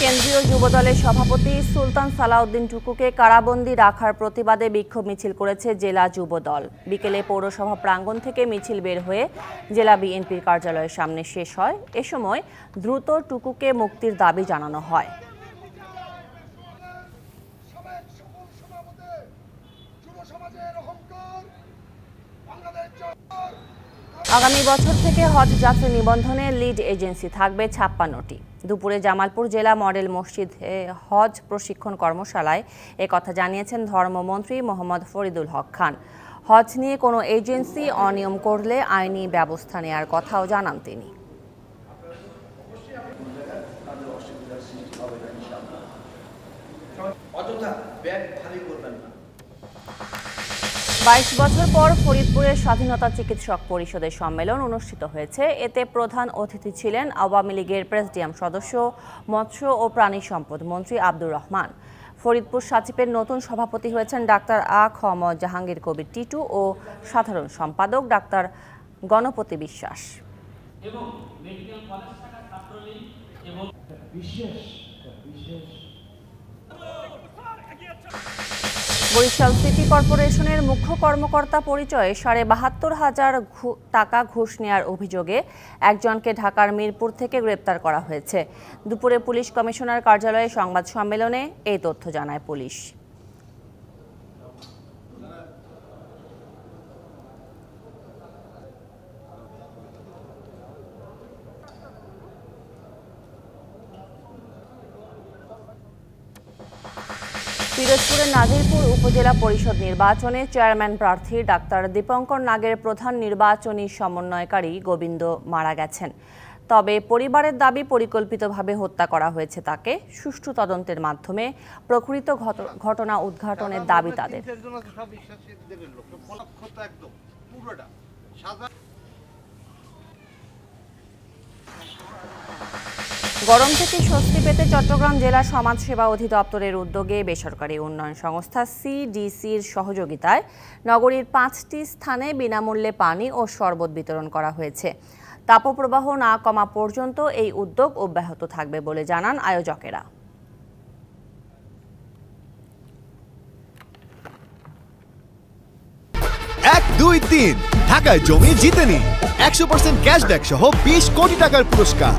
কেন্দ্রীয় যুবদলের সভাপতি সুলতান সালাউদ্দিন টুকুকে কারাবন্দী রাখার প্রতিবাদে বিক্ষোভ মিছিল করেছে জেলা যুবদল। বিকেলে পৌরসভা প্রাঙ্গণ থেকে মিছিল বের হয়ে জেলা বিএনপির কার্যালয়ের সামনে শেষ হয়। এ সময় দ্রুত টুকুকে মুক্তির দাবি জানানো হয়। আগামী বছর থেকে হজ যাত্রী নিবন্ধনে লিড এজেন্সি থাকবে 56টি। দুপুরে জামালপুর জেলা মডেল মসজিদে হজ প্রশিক্ষণ কর্মশালায় একথা জানিয়েছেন ধর্মমন্ত্রী মোহাম্মদ ফরিদুল হক খান। হজ নিয়ে কোনো এজেন্সি অনিয়ম করলে আইনি ব্যবস্থা নেওয়ার কথাও জানান তিনি। 22 বছর পর ফরিদপুরের স্বাধীনতা চিকিৎসক পরিষদের সম্মেলন অনুষ্ঠিত হয়েছে। এতে প্রধান অতিথি ছিলেন আওয়ামী লীগের প্রেসিডিয়াম সদস্য, মৎস্য ও প্রাণী সম্পদ মন্ত্রী আব্দুর রহমান। ফরিদপুর সাচিপের নতুন সভাপতি হয়েছেন ডাক্তার আ খ ম জাহাঙ্গীর কবির টিটু ও সাধারণ সম্পাদক ডাক্তার গণপতি বিশ্বাস। বরিশাল সিটি কর্পোরেশনের মুখ্য কর্মকর্তা পরিচয়ে ৭২,৫০০ টাকা ঘুষ নেওয়ার অভিযোগে একজনকে ঢাকার মিরপুর থেকে গ্রেপ্তার করা হয়েছে। দুপুরে পুলিশ কমিশনার কার্যালয়ে সংবাদ সম্মেলনে এই তথ্য জানায় পুলিশ। পিরোজপুরের নাজিরপুর উপজেলা পরিষদ নির্বাচনে চেয়ারম্যান প্রার্থী ডাক্তার দীপঙ্কর নাগের প্রধান নির্বাচনী সমন্বয়কারী গোবিন্দ মারা গেছেন। তবে পরিবারের দাবি পরিকল্পিতভাবে হত্যা করা হয়েছে তাকে। সুষ্ঠু তদন্তের মাধ্যমে প্রকৃত ঘটনা উদ্ঘাটনের দাবি তাদের। গরম থেকে স্বস্তি পেতে চট্টগ্রাম জেলা সমাজসেবা অধিদপ্তরের উদ্যোগে বেসরকারি উন্নয়ন সংস্থা সিডিসির সহযোগিতায় নগরীর 5টি স্থানে বিনামূল্যে পানি ও শরবত বিতরণ করা হয়েছে। তাপপ্রবাহ না কমা পর্যন্ত এই উদ্যোগ অব্যাহত থাকবে বলে জানান আয়োজকেরা। 1, 2, 3 ঢাকায় জমি জিতে নিন 100% ক্যাশব্যাক সহ 20 কোটি টাকার পুরস্কার।